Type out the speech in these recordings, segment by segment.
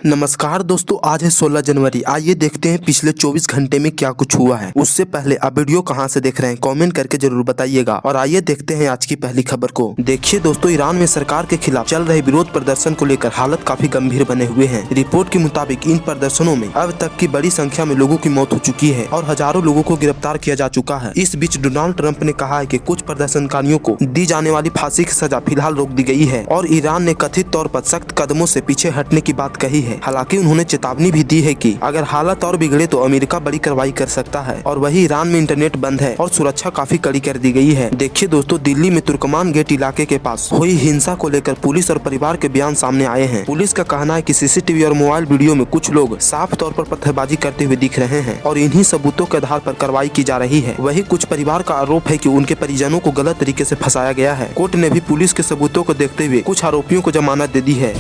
नमस्कार दोस्तों, आज है 16 जनवरी। आइए देखते हैं पिछले 24 घंटे में क्या कुछ हुआ है। उससे पहले आप वीडियो कहां से देख रहे हैं कमेंट करके जरूर बताइएगा। और आइए देखते हैं आज की पहली खबर को। देखिए दोस्तों, ईरान में सरकार के खिलाफ चल रहे विरोध प्रदर्शन को लेकर हालत काफी गंभीर बने हुए हैं। रिपोर्ट के मुताबिक इन प्रदर्शनों में अब तक की बड़ी संख्या में लोगों की मौत हो चुकी है और हजारों लोगों को गिरफ्तार किया जा चुका है। इस बीच डोनाल्ड ट्रंप ने कहा है कि कुछ प्रदर्शनकारियों को दी जाने वाली फांसी की सजा फिलहाल रोक दी गई है और ईरान ने कथित तौर पर सख्त कदमों से पीछे हटने की बात कही है। हालांकि उन्होंने चेतावनी भी दी है कि अगर हालत और बिगड़े तो अमेरिका बड़ी कार्रवाई कर सकता है। और वही ईरान में इंटरनेट बंद है और सुरक्षा काफी कड़ी कर दी गई है। देखिए दोस्तों, दिल्ली में तुर्कमान गेट इलाके के पास हुई हिंसा को लेकर पुलिस और परिवार के बयान सामने आए हैं। पुलिस का कहना है कि सीसीटीवी और मोबाइल वीडियो में कुछ लोग साफ तौर पर पत्थरबाजी करते हुए दिख रहे हैं और इन्हीं सबूतों के आधार पर कार्रवाई की जा रही है। वही कुछ परिवार का आरोप है कि उनके परिजनों को गलत तरीके से फंसाया गया है। कोर्ट ने भी पुलिस के सबूतों को देखते हुए कुछ आरोपियों को जमानत दे दी है।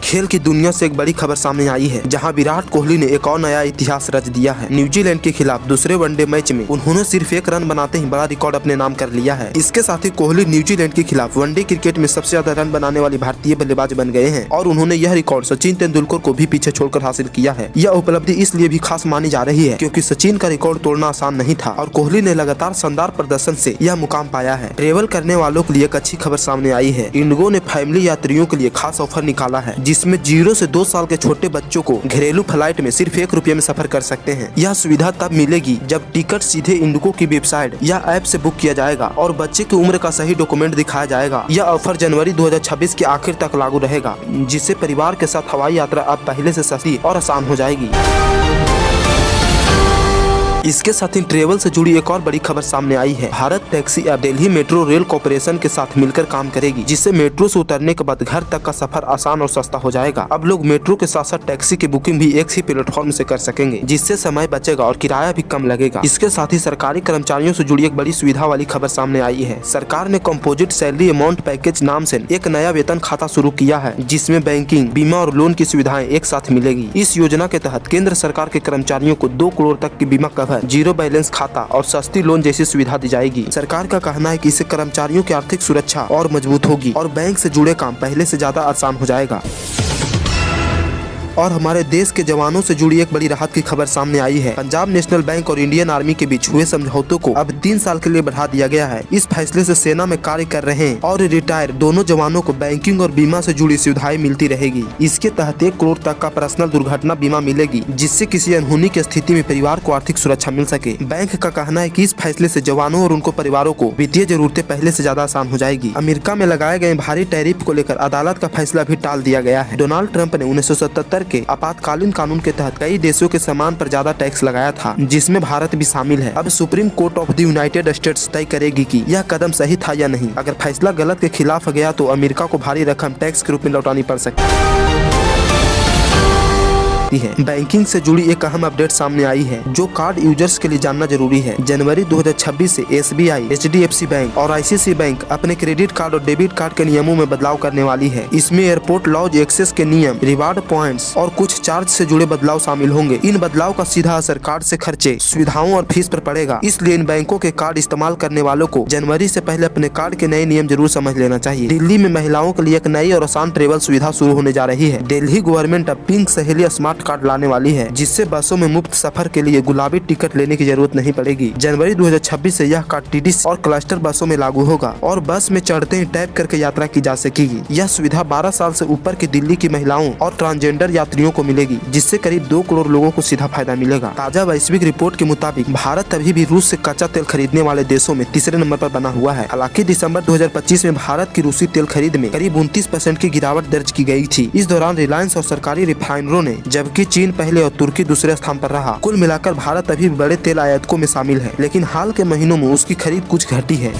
खेल की दुनिया से एक बड़ी खबर सामने आई है, जहां विराट कोहली ने एक और नया इतिहास रच दिया है। न्यूजीलैंड के खिलाफ दूसरे वनडे मैच में उन्होंने सिर्फ 1 रन बनाते ही बड़ा रिकॉर्ड अपने नाम कर लिया है। इसके साथ ही कोहली न्यूजीलैंड के खिलाफ वनडे क्रिकेट में सबसे ज्यादा रन बनाने वाली भारतीय बल्लेबाज बन गए हैं और उन्होंने यह रिकॉर्ड सचिन तेंदुलकर को भी पीछे छोड़कर हासिल किया है। यह उपलब्धि इसलिए भी खास मानी जा रही है क्योंकि सचिन का रिकॉर्ड तोड़ना आसान नहीं था और कोहली ने लगातार शानदार प्रदर्शन से यह मुकाम पाया है। ट्रेवल करने वालों के लिए एक अच्छी खबर सामने आई है। इंडिगो ने फैमिली यात्रियों के लिए खास ऑफर निकाला है, जिसमें 0 से 2 साल के छोटे बच्चों को घरेलू फ्लाइट में सिर्फ 1 रुपये में सफर कर सकते हैं। यह सुविधा तब मिलेगी जब टिकट सीधे इंडिगो की वेबसाइट या ऐप से बुक किया जाएगा और बच्चे की उम्र का सही डॉक्यूमेंट दिखाया जाएगा। यह ऑफर जनवरी 2026 के आखिर तक लागू रहेगा, जिससे परिवार के साथ हवाई यात्रा अब पहले से सस्ती और आसान हो जाएगी। इसके साथ ही ट्रेवल से जुड़ी एक और बड़ी खबर सामने आई है। Bharat taxi app Delhi metro rail corporation के साथ मिलकर काम करेगी, जिससे मेट्रो से उतरने के बाद घर तक का सफर आसान और सस्ता हो जाएगा। अब लोग मेट्रो के साथ साथ टैक्सी की बुकिंग भी एक ही प्लेटफॉर्म से कर सकेंगे, जिससे समय बचेगा और किराया भी कम लगेगा। इसके साथ ही सरकारी कर्मचारियों से जुड़ी एक बड़ी सुविधा वाली खबर सामने आई है। सरकार ने कंपोजिट सैलरी अमाउंट पैकेज नाम से एक नया वेतन खाता शुरू किया है, जिसमें बैंकिंग, बीमा और लोन की सुविधाएं एक साथ मिलेगी। इस योजना के तहत केंद्र सरकार के कर्मचारियों को 2 करोड़ तक की बीमा कवर, 0 बैलेंस खाता और सस्ती लोन जैसी सुविधा दी जाएगी। सरकार का कहना है कि इससे कर्मचारियों की आर्थिक सुरक्षा और मजबूत होगी और बैंक से जुड़े काम पहले से ज्यादा आसान हो जाएगा। और हमारे देश के जवानों से जुड़ी एक बड़ी राहत की खबर सामने आई है। पंजाब नेशनल बैंक और इंडियन आर्मी के बीच हुए समझौतों को अब 3 साल के लिए बढ़ा दिया गया है। इस फैसले से सेना में कार्य कर रहे हैं और रिटायर दोनों जवानों को बैंकिंग और बीमा से जुड़ी सुविधाएं मिलती रहेगी। इसके तहत 1 करोड़ तक का पर्सनल दुर्घटना बीमा मिलेगी, जिससे किसी अनहोनी की स्थिति में परिवार को आर्थिक सुरक्षा मिल सके। बैंक का कहना है कि इस फैसले से जवानों और उनको परिवारों को वित्तीय जरूरतें पहले से ज्यादा आसान हो जाएगी। अमेरिका में लगाए गए भारी टैरिफ को लेकर अदालत का फैसला भी टाल दिया गया है। डोनाल्ड ट्रंप ने 1977 के आपातकालीन कानून के तहत कई देशों के सामान पर ज्यादा टैक्स लगाया था, जिसमें भारत भी शामिल है। अब supreme court of the United states तय करेगी कि यह कदम सही था या नहीं। अगर फैसला गलत के खिलाफ गया तो अमेरिका को भारी रकम टैक्स के रूप में लौटानी पड़ सकती है। बैंकिंग से जुड़ी एक अहम अपडेट सामने आई है, जो कार्ड यूजर्स के लिए जानना जरूरी है। जनवरी 2026 से SBI, HDFC बैंक और ICICI बैंक अपने क्रेडिट कार्ड और डेबिट कार्ड के नियमों में बदलाव करने वाली है। इसमें एयरपोर्ट लॉज एक्सेस के नियम, रिवार्ड पॉइंट्स और कुछ चार्ज से जुड़े बदलाव शामिल होंगे। इन बदलाव का सीधा असर कार्ड से खर्चे, सुविधाओं और फीस पर पड़ेगा। इसलिए इन बैंकों के कार्ड इस्तेमाल करने वालों को जनवरी से पहले अपने कार्ड के नए नियम जरूर समझ लेना चाहिए। दिल्ली में महिलाओं के लिए एक नई और आसान ट्रेवल सुविधा शुरू होने जा रही है। दिल्ली गवर्नमेंट अब पिंक सहेली स्मार्ट कार्ड लाने वाली है, जिससे बसों में मुफ्त सफर के लिए गुलाबी टिकट लेने की जरूरत नहीं पड़ेगी। जनवरी 2026 से यह कार्ड टीडी और क्लस्टर बसों में लागू होगा और बस में चढ़ते ही टैप करके यात्रा की जा सकेगी। यह सुविधा 12 साल से ऊपर की दिल्ली की महिलाओं और ट्रांसजेंडर यात्रियों को मिलेगी, जिससे करीब 2 करोड़ लोगों को सीधा फायदा मिलेगा। ताजा वैश्विक रिपोर्ट के मुताबिक भारत अभी भी रूस से कच्चा तेल खरीदने वाले देशों में तीसरे नंबर पर बना हुआ है। हालांकि दिसंबर 2025 में भारत की रूसी तेल खरीद में करीब 29% की गिरावट दर्ज की गई थी। इस दौरान रिलायंस और सरकारी रिफाइनरों ने, जबकि चीन पहले और तुर्की दूसरे स्थान पर रहा। कुल मिलाकर भारत अभी बड़े तेल आयातकों में शामिल है, लेकिन हाल के महीनों में उसकी खरीद कुछ घटी है।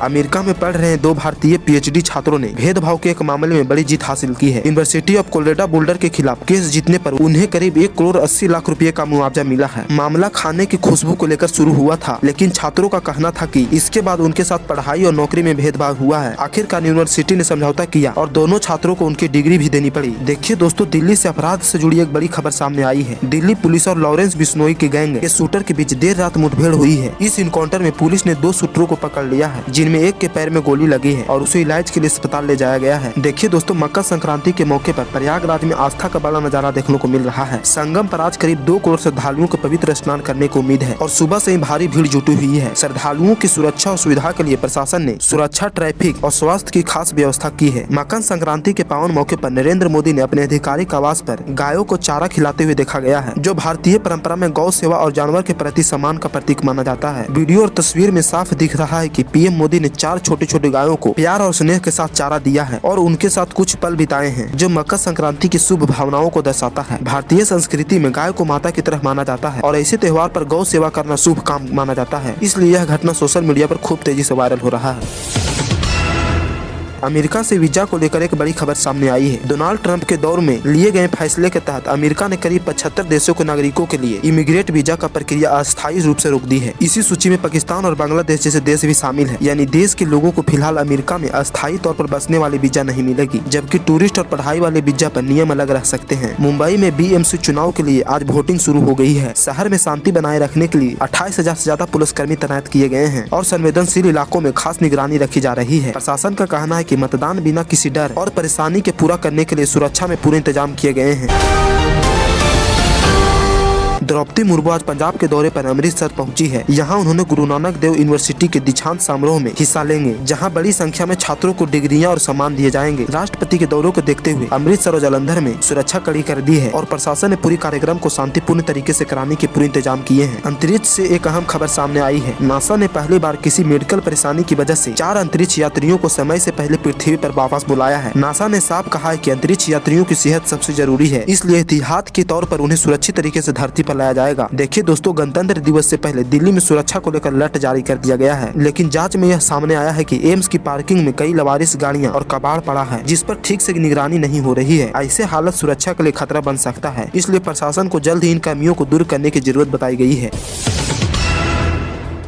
अमेरिका में पढ़ रहे 2 भारतीय PhD छात्रों ने भेदभाव के एक मामले में बड़ी जीत हासिल की है। यूनिवर्सिटी ऑफ कोलोराडो बोल्डर के खिलाफ केस जीतने पर उन्हें करीब 1 करोड़ 80 लाख रुपए का मुआवजा मिला है। मामला खाने की खुशबू को लेकर शुरू हुआ था, लेकिन छात्रों का कहना था कि इसके बाद उनके साथ पढ़ाई और नौकरी में भेदभाव हुआ है। आखिरकार यूनिवर्सिटी ने समझौता किया और दोनों छात्रों को उनकी डिग्री भी देनी पड़ी। देखिए दोस्तों, दिल्ली से अपराध से जुड़ी एक बड़ी खबर सामने आई है। दिल्ली पुलिस और लॉरेंस बिश्नोई के गैंग के शूटर के बीच देर रात मुठभेड़ हुई है। इस इनकाउंटर में पुलिस ने 2 शूटरों को पकड़ लिया है, जिनमें जिनमें एक के पैर में गोली लगी है और उसे इलाज के लिए अस्पताल ले जाया गया है। देखिए दोस्तों, मकर संक्रांति के मौके पर प्रयागराज में आस्था का बड़ा नजारा देखने को मिल रहा है। संगम पर आज करीब 2 करोड़ श्रद्धालुओं को पवित्र स्नान करने की उम्मीद है और सुबह से ही भारी भीड़ जुटी हुई है। श्रद्धालुओं की सुरक्षा और सुविधा के लिए प्रशासन ने सुरक्षा, ट्रैफिक और स्वास्थ्य की खास व्यवस्था की है। मकर संक्रांति के पावन मौके पर नरेंद्र मोदी ने अपने आधिकारिक आवास पर गायों को चारा खिलाते हुए देखा गया है, जो भारतीय परंपरा में गौ सेवा और जानवर के प्रति सम्मान का प्रतीक माना जाता है। वीडियो और तस्वीर में साफ दिख रहा है कि पीएम मोदी ने 4 छोटी छोटी गायों को प्यार और स्नेह के साथ चारा दिया है और उनके साथ कुछ पल बिताए हैं, जो मकर संक्रांति की शुभ भावनाओं को दर्शाता है। भारतीय संस्कृति में गाय को माता की तरह माना जाता है और ऐसे त्योहार पर गौ सेवा करना शुभ काम माना जाता है। इसलिए यह घटना सोशल मीडिया पर खूब तेजी से वायरल हो रहा है। अमेरिका से वीजा को लेकर एक बड़ी खबर सामने आई है। डोनाल्ड ट्रंप के दौर में लिए गए फैसले के तहत अमेरिका ने करीब 75 देशों के नागरिकों के लिए इमिग्रेट वीजा का प्रक्रिया अस्थायी रूप से रोक दी है। इसी सूची में पाकिस्तान और बांग्लादेश जैसे देश भी शामिल है। यानी देश के लोगों को फिलहाल अमेरिका में अस्थायी तौर पर बसने वाली वीजा नहीं मिलेगी, जबकि टूरिस्ट और पढ़ाई वाले वीजा पर नियम अलग रह सकते हैं। मुंबई में बीएमसी चुनाव के लिए आज वोटिंग शुरू हो गई है। शहर में शांति बनाए रखने के लिए 28,000 से ज्यादा पुलिसकर्मी तैनात किए गए हैं और संवेदनशील इलाकों में खास निगरानी रखी जा रही है। प्रशासन का कहना है कि मतदान बिना किसी डर और परेशानी के पूरा करने के लिए सुरक्षा में पूरे इंतजाम किए गए हैं। द्रौपदी मुर्मू आज पंजाब के दौरे पर अमृतसर पहुंची है। यहाँ उन्होंने गुरु नानक देव यूनिवर्सिटी के दीक्षांत समारोह में हिस्सा लेंगे, जहाँ बड़ी संख्या में छात्रों को डिग्रियां और सम्मान दिए जाएंगे। राष्ट्रपति के दौरे को देखते हुए अमृतसर और जालंधर में सुरक्षा कड़ी कर दी है और प्रशासन ने पूरी कार्यक्रम को शांतिपूर्ण तरीके से कराने के पूरे इंतजाम किए हैं। अंतरिक्ष से एक अहम खबर सामने आई है। नासा ने पहली बार किसी मेडिकल परेशानी की वजह से 4 अंतरिक्ष यात्रियों को समय से पहले पृथ्वी पर वापस बुलाया है। नासा ने साफ कहा है कि अंतरिक्ष यात्रियों की सेहत सबसे जरूरी है, इसलिए एहतियात के तौर पर उन्हें सुरक्षित तरीके से धरती पर लाया जाएगा। देखिए दोस्तों, गणतंत्र दिवस से पहले दिल्ली में सुरक्षा को लेकर अलर्ट जारी कर दिया गया है, लेकिन जांच में यह सामने आया है कि एम्स की पार्किंग में कई लवारिस गाड़ियां और कबाड़ पड़ा है, जिस पर ठीक से निगरानी नहीं हो रही है। ऐसे हालत सुरक्षा के लिए खतरा बन सकता है, इसलिए प्रशासन को जल्द ही इन कमियों को दूर करने की जरूरत बताई गई है।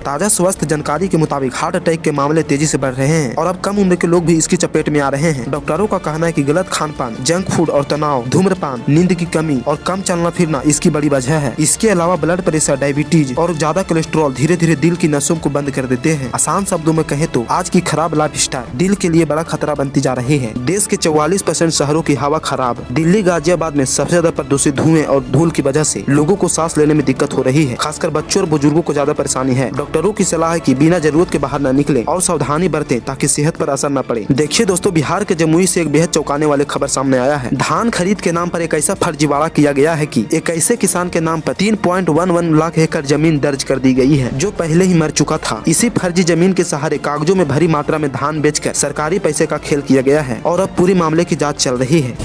ताजा स्वास्थ्य जानकारी के मुताबिक हार्ट अटैक के मामले तेजी से बढ़ रहे हैं और अब कम उम्र के लोग भी इसकी चपेट में आ रहे हैं। डॉक्टरों का कहना है कि गलत खान पान, जंक फूड और तनाव, धूम्रपान, नींद की कमी और कम चलना फिरना इसकी बड़ी वजह है। इसके अलावा ब्लड प्रेशर, डायबिटीज और ज्यादा कोलेस्ट्रॉल धीरे धीरे दिल की नसों को बंद कर देते हैं। आसान शब्दों में कहे तो आज की खराब लाइफ स्टाइल दिल के लिए बड़ा खतरा बनती जा रही है। देश के 44% शहरों की हवा खराब, दिल्ली, गाजियाबाद में सबसे ज्यादा प्रदूषित धुएं और धूल की वजह से लोगों को सांस लेने में दिक्कत हो रही है। खासकर बच्चों और बुजुर्गों को ज्यादा परेशानी है। डॉक्टरों की सलाह है कि बिना जरूरत के बाहर न निकले और सावधानी बरतें ताकि सेहत पर असर न पड़े। देखिए दोस्तों, बिहार के जमुई से एक बेहद चौंकाने वाली खबर सामने आया है। धान खरीद के नाम पर एक ऐसा फर्जीवाड़ा किया गया है कि एक ऐसे किसान के नाम पर 3.11 लाख एकड़ जमीन दर्ज कर दी गई है, जो पहले ही मर चुका था। इसी फर्जी जमीन के सहारे कागजों में भरी मात्रा में धान बेचकर सरकारी पैसे का खेल किया गया है और अब पूरी मामले की जाँच चल रही है।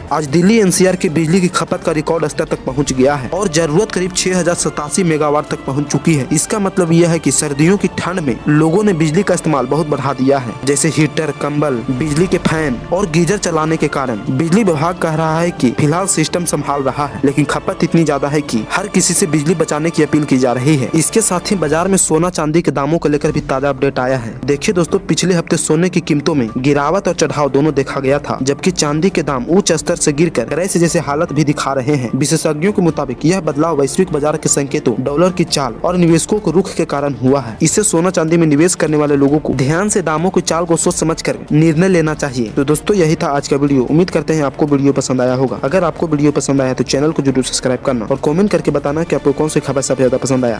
आज दिल्ली एनसीआर की बिजली की खपत का रिकॉर्ड स्तर तक पहुंच गया है और जरूरत करीब 6087 मेगावाट तक पहुंच चुकी है। इसका मतलब यह है कि सर्दियों की ठंड में लोगों ने बिजली का इस्तेमाल बहुत बढ़ा दिया है, जैसे हीटर, कंबल, बिजली के फैन और गीजर चलाने के कारण। बिजली विभाग कह रहा है कि फिलहाल सिस्टम संभाल रहा है, लेकिन खपत इतनी ज्यादा है कि हर किसी से बिजली बचाने की अपील की जा रही है। इसके साथ ही बाजार में सोना चांदी के दामों को लेकर भी ताजा अपडेट आया है। देखिए दोस्तों, पिछले हफ्ते सोने की कीमतों में गिरावट और चढ़ाव दोनों देखा गया था, जबकि चांदी के दाम उच्च स्तर से गिरकर क्रैश जैसे हालत भी दिखा रहे हैं। विशेषज्ञों के मुताबिक यह बदलाव वैश्विक बाजार के संकेतों, डॉलर की चाल और निवेशकों के रुख के कारण हुआ है। इससे सोना चांदी में निवेश करने वाले लोगों को ध्यान से दामों की चाल को सोच समझकर निर्णय लेना चाहिए। तो दोस्तों, यही था आज का वीडियो। उम्मीद करते हैं आपको वीडियो पसंद आया होगा। अगर आपको वीडियो पसंद आया तो चैनल को जरूर सब्सक्राइब करना और कमेंट करके बताना कि आपको कौन सी खबर सबसे ज्यादा पसंद आया।